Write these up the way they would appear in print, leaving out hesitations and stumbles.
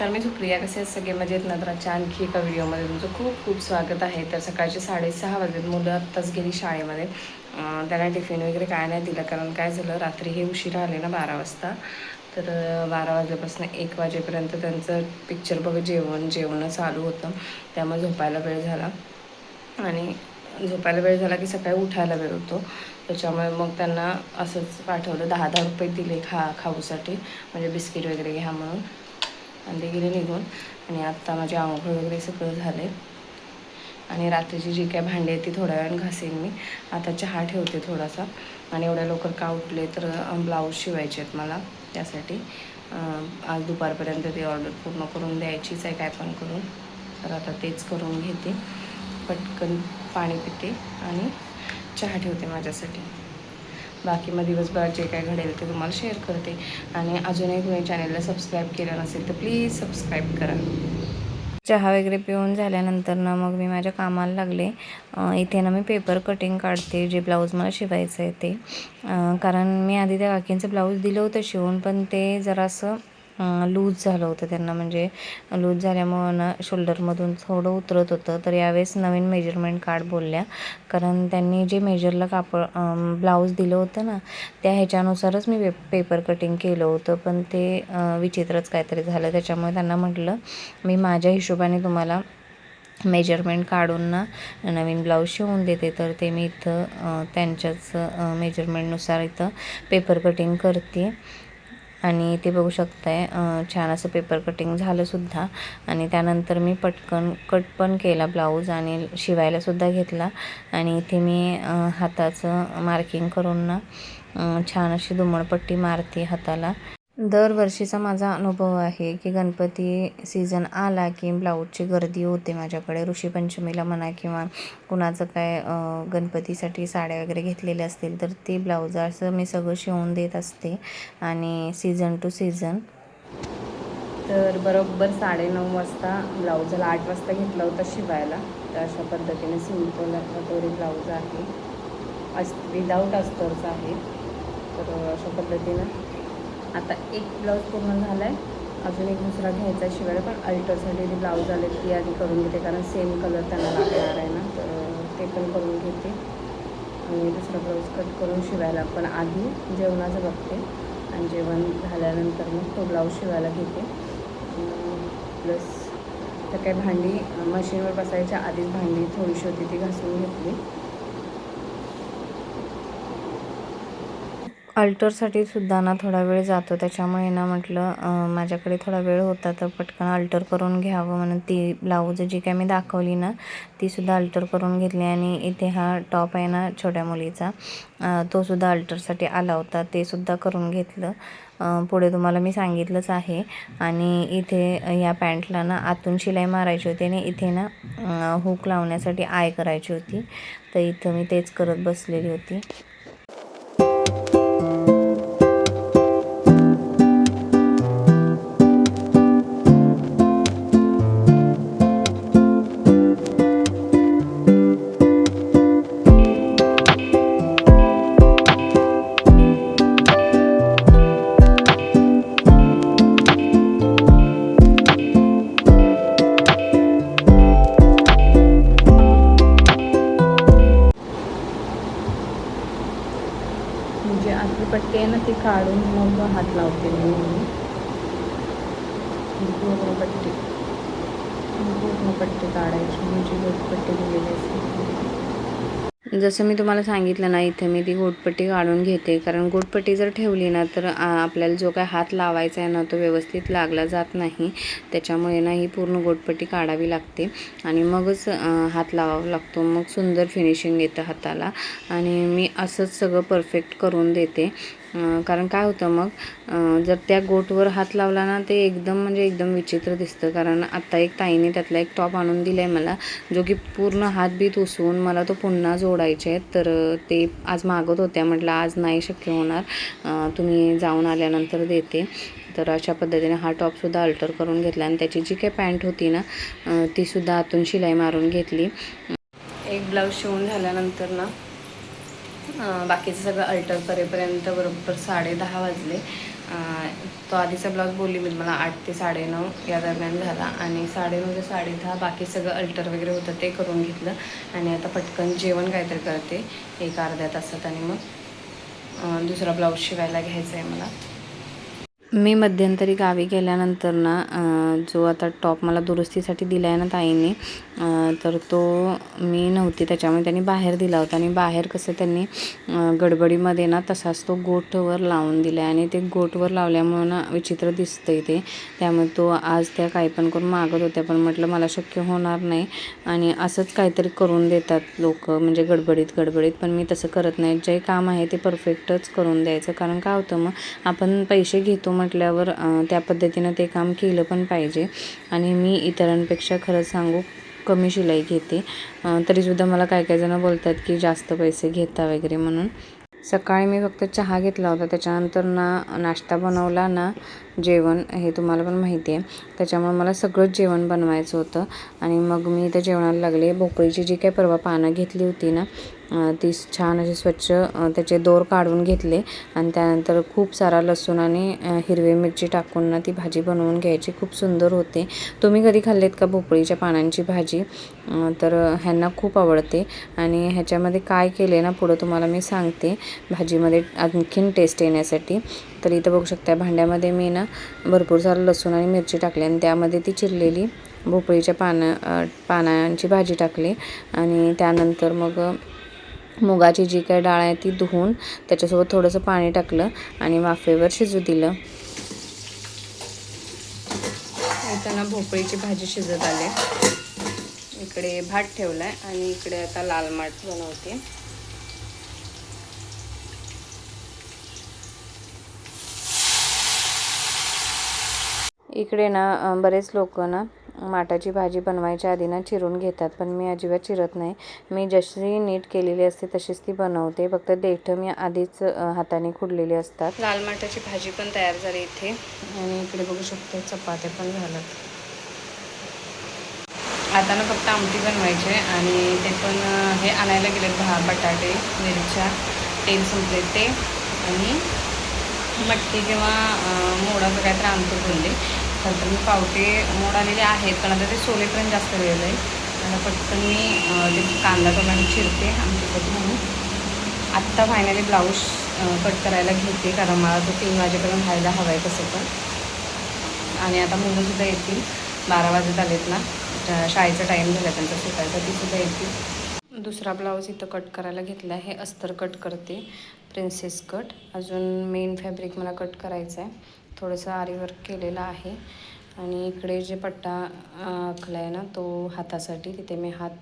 नमस्कार, मी सुप्रिया. कसे आहेत सगळे? मजेत ना? तर आजच्या आणखी एका व्हिडिओमध्ये तुमचं खूप खूप स्वागत आहे. तर सकाळचे 6:30 वाजलेत. मुलं आत्ताच गेली शाळेमध्ये. त्यांना टिफिन वगैरे काय नाही दिलं, कारण काय झालं, रात्री हे उशिरा आले ना 12 वाजता. तर 12 वाजल्यापासून 1 वाजेपर्यंत त्यांचं पिक्चर जेवणं चालू होतं. त्यामुळे झोपायला वेळ झाला आणि झोपायला वेळ झाला की सकाळी उठायला वेळ होतो. त्याच्यामुळे मग त्यांना असंच पाठवलं. 10-10 रुपये दिले खाऊसाठी, म्हणजे बिस्किट वगैरे घ्या म्हणून. आणि ते गेले निघून. आणि आत्ता माझे आंघोळ वगैरे सगळं झाले आणि रात्रीची जी काय भांडी आहे ती थोड्या वेळानं घासेन मी. आता चहा ठेवते थोडासा. आणि एवढ्या लवकर का उठले, तर ब्लाऊज शिवायचे आहेत मला. त्यासाठी आज दुपारपर्यंत ती ऑर्डर पूर्ण करून द्यायचीच आहे, काय पण करून. तर आता तेच करून घेते, पटकन पाणी पिते आणि चहा ठेवते माझ्यासाठी. बाकी मग दिवसभरात जे काय घडेल ते तुम्हाला शेअर करते. आणि अजूनही तुम्ही चॅनलला सबस्क्राईब केलं नसेल तर प्लीज सबस्क्राईब करा. चहा वगैरे पिऊन झाल्यानंतर ना मग मी माझ्या कामाला लागले. इथे ना मी पेपर कटिंग काढते, जे ब्लाऊज मला शिवायचं आहे ते. कारण मी आधी त्या काकींचं ब्लाऊज दिलं होतं शिवून, पण ते जरासं लूज झालं होतं त्यांना. म्हणजे लूज झाल्यामुळं ना शोल्डरमधून थोडं उतरत होतं. तर यावेळेस नवीन मेजरमेंट काढ बोलल्या, कारण त्यांनी जे मेजरला ब्लाऊज दिलं होतं ना, त्या ह्याच्यानुसारच मी पेपर कटिंग केलं होतं. पण ते विचित्रच काहीतरी झालं. त्याच्यामुळे त्यांना म्हटलं मी माझ्या हिशोबाने तुम्हाला मेजरमेंट काढून ना नवीन ब्लाऊज शिवून देते. तर ते मी इथं त्यांच्याच मेजरमेंटनुसार इथं पेपर कटिंग करते. आणि ते बघू शकताय, छान असं पेपर कटिंग झालंसुद्धा. आणि त्यानंतर मी पटकन कट पण केला ब्लाऊज आणि शिवायलासुद्धा घेतला. आणि इथे मी हाताचं मार्किंग करून ना छान अशी दुमडपट्टी मारते हाताला. दरवर्षीचा माझा अनुभव आहे की गणपती सीझन आला की ब्लाऊजची गर्दी होते माझ्याकडे. ऋषीपंचमीला म्हणा किंवा कुणाचं काय गणपतीसाठी साड्या वगैरे घेतलेल्या असतील तर ते ब्लाऊज असं मी सगळं शिवून देत असते. आणि सीझन टू सीझन. तर बरोबर 9:30 वाजता ब्लाऊज झाला. 8 वाजता घेतला होता शिवायला. तर अशा पद्धतीने सिंपल कटोरी ब्लाऊज आहे, विदाऊट अस्तरचा आहे. तर अशा पद्धतीनं आता एक ब्लाऊज पूर्ण झाला आहे, अजून एक दुसरा घ्यायचा आहे शिवायला. पण अल्टरसाठी जे ब्लाऊज आले ती आधी करून घेते, कारण सेम कलर त्यांना लागणार आहे ना. तर ते पण करून घेते आणि दुसरा ब्लाऊज कट करून शिवायला. पण आधी जेवणाचं बघते आणि जेवण झाल्यानंतर मग तो ब्लाऊज शिवायला घेते. प्लस तर काही भांडी मशीनवर बसायच्या आधीच भांडी थोडीशी होती ती घासून घेतली. अल्टरसाठी सुद्धा ना थोडा वेळ जातो. त्याच्यामुळे ना म्हटलं माझ्याकडे थोडा वेळ होता तर पटकन अल्टर करून घ्यावं म्हणून ती ब्लाऊज जी काय मी दाखवली ना तीसुद्धा अल्टर करून घेतली. आणि इथे हा टॉप आहे ना छोट्या मुलीचा, तोसुद्धा अल्टरसाठी आला होता, ते सुद्धा करून घेतलं. पुढे तुम्हाला मी सांगितलंच आहे. आणि इथे या पॅन्टला ना आतून शिलाई मारायची होती आणि इथे ना हुक लावण्यासाठी आय करायची होती. तर इथं मी तेच करत बसलेली होती. म्हणजे आतली पट्टी आहे ना ती काढून मग हात लावते मी. पूर्ण पट्टी काढायची, म्हणजे गोटपट्टी दिलेली असते. जसं मी तुम्हाला सांगितलं ना, इथे मी ती गोटपट्टी काढून घेते. कारण गोटपट्टी जर ठेवली ना तर आपल्याला जो काय हात लावायचा आहे ना तो व्यवस्थित लागला जात नाही. त्याच्यामुळे ना ही पूर्ण गोटपट्टी काढावी लागते आणि मगच हात लावावा लागतो. मग सुंदर फिनिशिंग येतं हाताला. आणि मी असंच सगळं परफेक्ट करून देते. कारण काय होतं मग जर त्या गोटवर हात लावला ना ते एकदम विचित्र दिसतं. कारण आत्ता एक ताईने त्यातला एक टॉप आणून दिला आहे मला, जो की पूर्ण हातबीत उसवून मला तो पुन्हा जोडायचे आहेत. तर ते आज मागत होत्या, म्हटलं आज नाही शक्य होणार, तुम्ही जाऊन आल्यानंतर देते. तर अशा पद्धतीने हा टॉपसुद्धा अल्टर करून घेतला. आणि त्याची जी काही पॅन्ट होती ना तीसुद्धा आतून शिलाई मारून घेतली. एक ब्लाऊज शिवून झाल्यानंतर ना बाकीचं सगळं अल्टर करेपर्यंत बरोबर 10:30 वाजले. तो आधीचा ब्लाऊज बोलली मी मला 8 ते 9:30 या दरम्यान झाला आणि 9:30 ते 10:30 बाकी सगळं अल्टर वगैरे होतं ते करून घेतलं आणि आता पटकन जेवण काहीतरी करते एक अर्ध्या तासात आणि मग दुसरा ब्लाऊज शिवायला घ्यायचा आहे मला. मी मध्यंतरी गावी गेल्यानंतर ना जो आता टॉप मला दुरुस्तीसाठी दिला आहे ना ताईंनी, तर तो मी नव्हती त्याच्यामुळे त्यांनी बाहेर दिला होता आणि बाहेर कसं त्यांनी गडबडीमध्ये ना तसाच तो गोटवर लावून दिला आहे आणि ते गोटवर लावल्यामुळं ना विचित्र दिसतं आहे ते. त्यामुळे तो आज त्या काही पण करून मागत होत्या, पण म्हटलं मला शक्य होणार नाही आणि असंच काहीतरी करून देतात लोक म्हणजे गडबडीत. पण मी तसं करत नाही. जे काम आहे ते परफेक्टच करून द्यायचं, कारण काय होतं मग आपण पैसे घेतो म्हटल्यावर त्या पद्धतीनं ते काम केलं पण पाहिजे. आणि मी इतरांपेक्षा खरं सांगू कमी शिलाई घेते, तरीसुद्धा मला काही जण बोलतात की जास्त पैसे घेता वगैरे म्हणून. सकाळी मी फक्त चहा घेतला होता, त्याच्यानंतर ना नाश्ता बनवला ना जेवण हे तुम्हाला पण माहिती आहे, त्याच्यामुळे मला सगळंच जेवण बनवायचं होतं. आणि मग मी इथं जेवणाला लागले. भोपळीची जी काही परवा पानं घेतली होती ना ती छान अशी स्वच्छ त्याचे दोर काढून घेतले आणि त्यानंतर खूप सारा लसूण आणि हिरवी मिरची टाकून ना ती भाजी बनवून घ्यायची. खूप सुंदर होते. तुम्ही कधी खाल्लेत का भोपळीच्या पानांची भाजी? तर ह्यांना खूप आवडते आणि ह्याच्यामध्ये काय केले ना पुढं तुम्हाला मी सांगते भाजीमध्ये आणखीन टेस्ट येण्यासाठी. तर इथं बघू शकता भांड्यामध्ये मी ना भरपूर सारं लसूण आणि मिरची टाकली आणि त्यामध्ये ती चिरलेली भोपळीच्या पानांची भाजी टाकली आणि त्यानंतर मग मुगाची जी काही डाळ आहे ती धुवून त्याच्यासोबत थोडंसं पाणी टाकलं आणि वाफेवर शिजू दिलं. इथं ना भोपळीची भाजी शिजत आले. इकडे भात ठेवला आहे आणि इकडे आता लाल माठ बनवते. इकडे ना बरेच लोक ना माठाची भाजी बनवायच्या आधी ना चिरून घेतात, पण मी अजिबात चिरत नाही. मी जशी नीट केलेली असते तशीच ती बनवते. फक्त देठं मी आधीच हाताने खुडलेली असतात. लाल माठाची भाजी पण तयार झाली इथे आणि इकडे बघू शकतो चपात्या पण झाल्यात. आता ना फक्त आमटी बनवायचे आणि ते पण हे आणायला गेले बटाटे मिरच्या तेल संपले ते आणि मटकी किंवा मोडाचं काहीतरी आणतो बोलले. नंतर मी पावटे मोड आलेले आहेत, पण आता ते सोलेपर्यंत जास्त वेळ जाईल. आता पटकन मी ते कांदा टोमॅटो चिरते आमटीसाठी म्हणून. आत्ता फायनली ब्लाऊज कट करायला घेते, कारण मला तो 3 वाजेपर्यंत व्हायला हवा आहे कसं पण. आणि आता मुलंसुद्धा येतील, 12 वाजत आलेत ना, शाळेचा टाईम झाला त्यांचा सुटायचा, तीसुद्धा येतील. दुसरा ब्लाऊज इथं कट करायला घेतला आहे. हे अस्तर कट करते, प्रिन्सेस कट. अजून मेन फॅब्रिक मला कट करायचं आहे. थोडंसं आरी वर्क केलेलं आहे आणि इकडे जे पट्टा आखला आहे ना तो हातासाठी, तिथे मी हात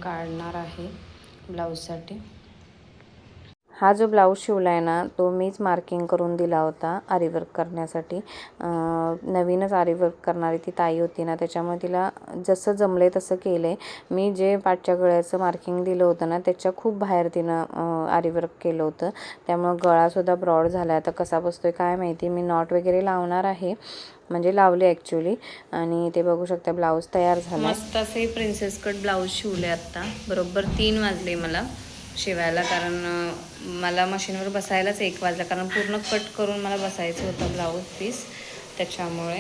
काढणार आहे ब्लाऊजसाठी. हा जो ब्लाऊज शिवला आहे ना तो मीच मार्किंग करून दिला होता आरीवर्क करण्यासाठी. नवीनच आरीवर्क करणारी ती ताई होती ना, त्याच्यामुळे तिला जसं जमले तसं केलं आहे. मी जे पाठच्या गळ्याचं मार्किंग दिलं होतं ना त्याच्या खूप बाहेर तिनं आरीवर्क केलं होतं, त्यामुळं गळासुद्धा ब्रॉड झाला. आता कसा बसतोय काय माहिती. मी नॉट वगैरे लावणार आहे, म्हणजे लावले ॲक्च्युली. आणि ते बघू शकता ब्लाऊज तयार झाला. मस्त असे प्रिन्सेस कट ब्लाऊज शिवले. आत्ता बरोबर 3 वाजले मला शिवायला, कारण मला मशीनवर बसायलाच 1 वाजला, कारण पूर्ण कट करून मला बसायचं होतं ब्लाऊज पीस त्याच्यामुळे.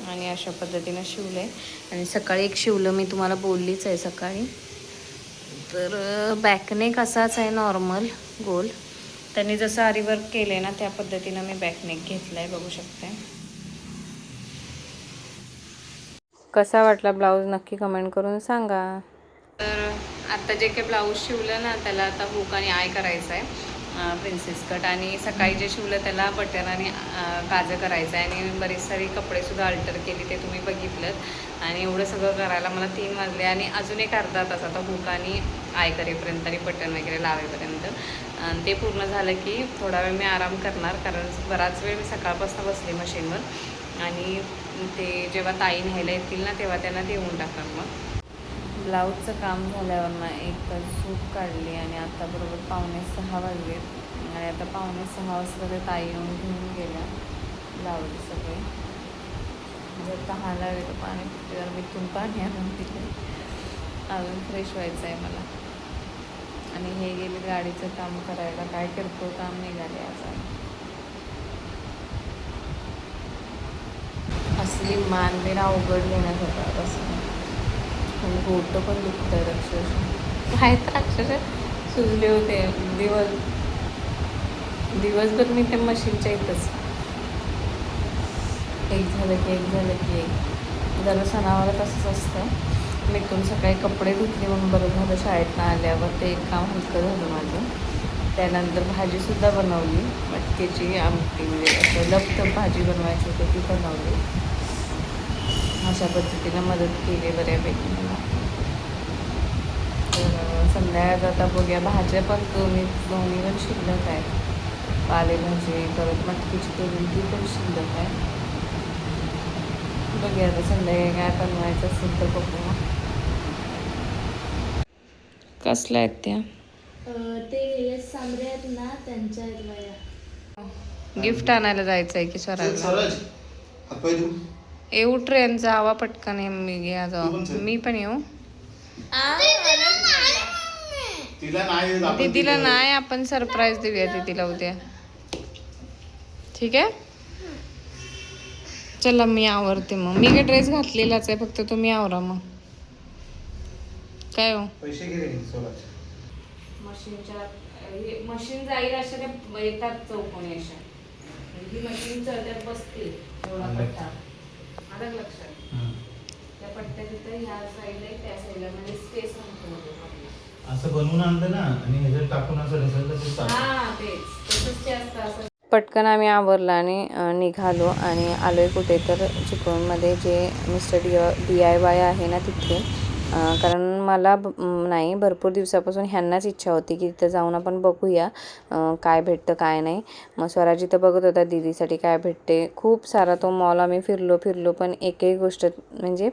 आणि अशा पद्धतीनं शिवलं आहे. आणि सकाळी एक शिवलं मी तुम्हाला बोललीच आहे सकाळी. तर बॅकनेक असाच आहे नॉर्मल गोल. त्यांनी जसं आरीवर्क केलं आहे ना त्या पद्धतीनं मी बॅकनेक घेतला आहे, बघू शकते. कसा वाटला ब्लाऊज नक्की कमेंट करून सांगा. तर आता जे काही ब्लाऊज शिवलं ना त्याला आता हुक आणि आय करायचं आहे प्रिन्सेस कट. आणि सकाळी जे शिवलं त्याला बटन आणि काजं करायचं आहे. आणि बरेच सारे कपडेसुद्धा अल्टर केली, ते तुम्ही बघितलं. आणि एवढं सगळं करायला मला 3 वाजले आणि अजून एक अर्धा तास आता हुक आणि आय करेपर्यंत आणि बटन वगैरे लावेपर्यंत. आणि ते पूर्ण झालं की थोडा वेळ मी आराम करणार, कारण बराच वेळ मी सकाळपासून बसले मशीनवर. आणि ते जेव्हा ताई न्यायला येतील ना तेव्हा त्यांना देऊन टाकणार. मग ब्लाऊजचं काम झाल्यावर ना एक तास झोप काढली आणि आता बरोबर 5:45 वाजले. आणि आता 5:45 वाजता ते ताई येऊन घेऊन गेल्या ब्लाऊज सगळे. जर तहान लागली तर पाणी पिते, जर इथून पाणी आणून तिथे अजून फ्रेश व्हायचं आहे मला. आणि हे गेले गाडीचं काम करायला. काय किरकोळ काम निघाले आता. असली मानवेला अवघड घेण्यात होता तसं. आणि गोटं पण दुखत आहेत अक्षरशः. काय तर अक्षरशः सुजले होते. दिवसभर मी त्या मशीनच्या इथंच. एक झालं की एक. जरा सणावारात असंच असतं. मी इथून सकाळी कपडे धुतले म्हणून बरं झालं शाळेतनं आल्यावर. ते एक काम हलकं झालं माझं. त्यानंतर भाजीसुद्धा बनवली. मटकीची आमटी म्हणजे असं लपटप भाजी बनवायची होती ती बनवली. अशा पद्धतीनं मदत केली बऱ्यापैकी मला. तर संध्याकाळी आता बघूया. भाज्या पण दोन्ही पण शिल्लक आहेत. पालेभाजी परत मटकीची केली ती पण शिल्लक आहे. बघूया आता संध्याकाळी काय बनवायचं असेल तर बघूया. कसल्या आहेत त्या? ते सांबरे आहेत ना, त्यांच्या आहेत बाया. गिफ्ट आणायला जायचं आहे की स्वराजला? येऊ ट्रेनचा हवा पटकन आहे. मी घ्या जाऊ. मी पण येऊ. दीदीला नाही, आपण सरप्राईज देऊया दीदीला उद्या. ठीक आहे. चला मी आवरते मग. मी काय ड्रेस घातलेलाच आहे, फक्त तुम्ही आवरा मग. काय हो पैसे गेले मशीनच्या मशीन जाईल अशा त्या येतात चौकोनी अशा. ही मशीन चढत्यात बसते एवढा पट्टा. आलं लक्षात? त्या पट्ट्या तिथं ह्या साईडला त्या साईडला म्हणजे स्पेस नव्हतं. असं बनवून आणलं ना आणि ह्याच्यात टाकून असं ढकललं. हां तेच तसंच ते असतं. असं पटकन आम्ही आवरलं आणि निघालो आणि आलो आहे कुठे तर चिपळूणमध्ये जे मिस्टर DIY आहे ना तिथे. कारण मला नाही भरपूर दिवसापासून ह्यांनाच इच्छा होती की तिथं जाऊन आपण बघूया काय भेटतं काय नाही. मग स्वराज इथं बघत होता दीदीसाठी काय भेटते. खूप सारा तो मॉल आम्ही फिरलो पण एकही गोष्ट म्हणजे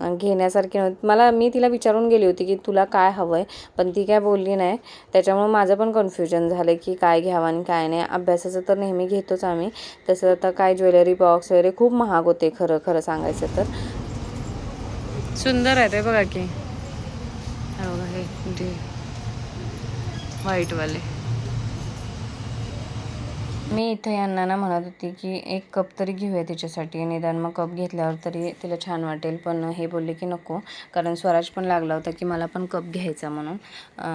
घेण्यासारखी नव्हती. मी तिला विचारून गेली होती की तुला काय हवं आहे, पण ती काय बोलली नाही. त्याच्यामुळे माझं पण कन्फ्युजन झालं की काय घ्यावं आणि काय नाही. अभ्यासाचं तर नेहमी घेतोच आम्ही. तसं आता काय ज्वेलरी बॉक्स वगैरे खूप महाग होते खरं सांगायचं तर. सुंदर आहे ते बघा की. बघा हे व्हाईटवाले. मी इथे यांना ना म्हणत होती की एक कप तरी घेऊया तिच्यासाठी. निदान मग कप घेतल्यावर तरी तिला छान वाटेल. पण हे बोलले की नको, कारण स्वराज पण लागला होता की मला पण कप घ्यायचा म्हणून.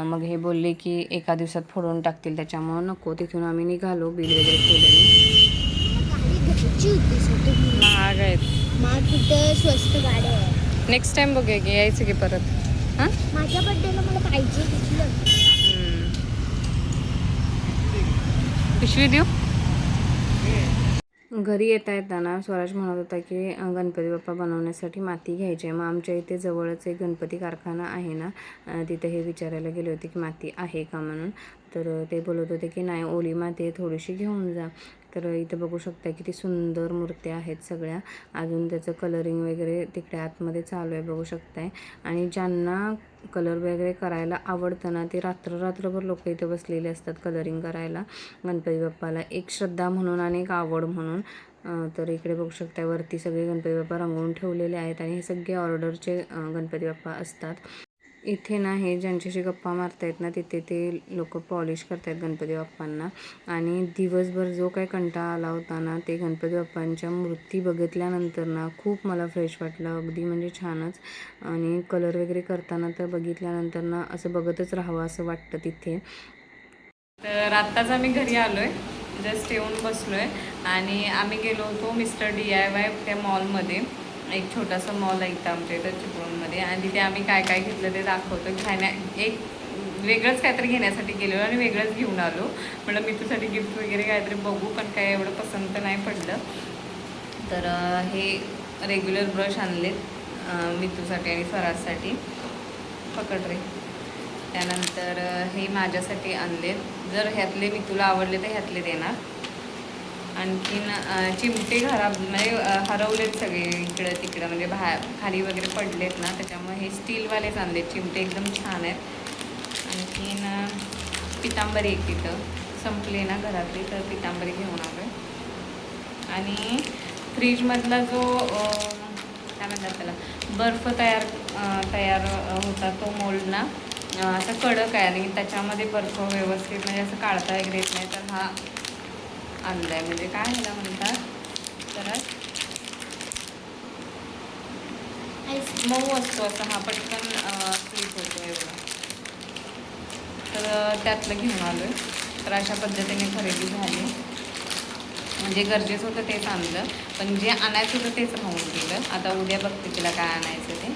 मग हे बोलले की एका दिवसात फोडून टाकतील, त्याच्यामुळं नको. तिथून आम्ही निघालो. बिल वगैरे केलं. महाग आहेत. स्वस्त गाड्या आहे. नेक्स्ट टाइम बघूया की यायचं की परत. हां माझ्या बड्डेला मला पाहिजे पिशवी देऊ. घरी येताना स्वराज म्हणत होता की गणपती बाप्पा बनवण्यासाठी माती घ्यायची आहे. मग आमच्या इथे जवळच एक गणपती कारखाना आहे ना, तिथे हे विचारायला गेले होते की माती आहे का म्हणून. तर ते बोलत होते की नाही, ओली माती आहे, थोडीशी घेऊन जा. तर इथं बघू शकता किती सुंदर मूर्त्या आहेत सगळ्या. अजून त्याचं कलरिंग वगैरे तिकडे आतमध्ये चालू आहे बघू शकताय. आणि ज्यांना कलर वगैरे करायला आवडतं ना, ते रात्रभर लोक इथे बसलेले असतात कलरिंग करायला गणपती बाप्पाला. एक श्रद्धा म्हणून आणि एक आवड म्हणून. तर इकडे बघू शकता वरती सगळे गणपती बाप्पा रंगवून ठेवलेले आहेत आणि हे सगळे ऑर्डरचे गणपती बाप्पा असतात. इथे ना हे ज्यांच्याशी गप्पा मारतायत ना, तिथे ते लोक पॉलिश करतायत गणपती बाप्पांना. आणि दिवसभर जो काही कंटाळा आला होता ना, ते गणपती बाप्पांच्या मूर्ती बघितल्यानंतर ना खूप मला फ्रेश वाटलं. अगदी म्हणजे छानच. आणि कलर वगैरे करताना तर बघितल्यानंतर ना असं बघतच राहावं असं वाटतं तिथे. तर आत्ताच आम्ही घरी आलो आहे. जस्ट येऊन बसलो आहे आणि आम्ही गेलो होतो मिस्टर DIY त्या मॉलमध्ये. एक छोटासा मॉल आहे इथं आमच्या इथं चिपळूणमध्ये. आणि तिथे आम्ही काय काय घेतलं ते दाखवतो. एक वेगळंच काहीतरी घेण्यासाठी गेलो आणि वेगळंच घेऊन आलो. म्हटलं मितूसाठी गिफ्ट वगैरे काहीतरी बघू, पण काय एवढं पसंत नाही पडलं. तर हे रेग्युलर ब्रश आणलेत मितूसाठी आणि स्वराजसाठी. पकड रे. त्यानंतर हे माझ्यासाठी आणलेत. जर ह्यातले मितूला आवडले तर ह्यातले देणार. आणखीन चिमटे म्हणजे हरवलेत सगळे इकडं तिकडं, म्हणजे खाली वगैरे पडलेत ना, त्याच्यामुळे हे स्टीलवालेच आणलेत चिमटे. एकदम छान आहेत. आणखीन पितांबरी एक तिथं संपली ना घरातली, तर पितांबरी घेऊन आलो आहे. आणि फ्रीजमधला जो काय म्हणतात त्याला बर्फ तयार होता तो मोल्ड ना, असं कडक आहे आणि त्याच्यामध्ये बर्फ व्यवस्थित म्हणजे असं काढता वगैरे येत नाही. तर हा आणला आहे. म्हणजे काय ह्याला म्हणतात तर मऊ असतो असा हा, पटकन स्लीप होतो एवढा. तर त्यातलं घेऊन आलो आहे. तर अशा पद्धतीने खरेदी झाली. म्हणजे गरजेचं होतं तेच आणलं, पण जे आणायचं होतं तेच राहून गेलं. आता उद्या बघते तिला काय आणायचं ते.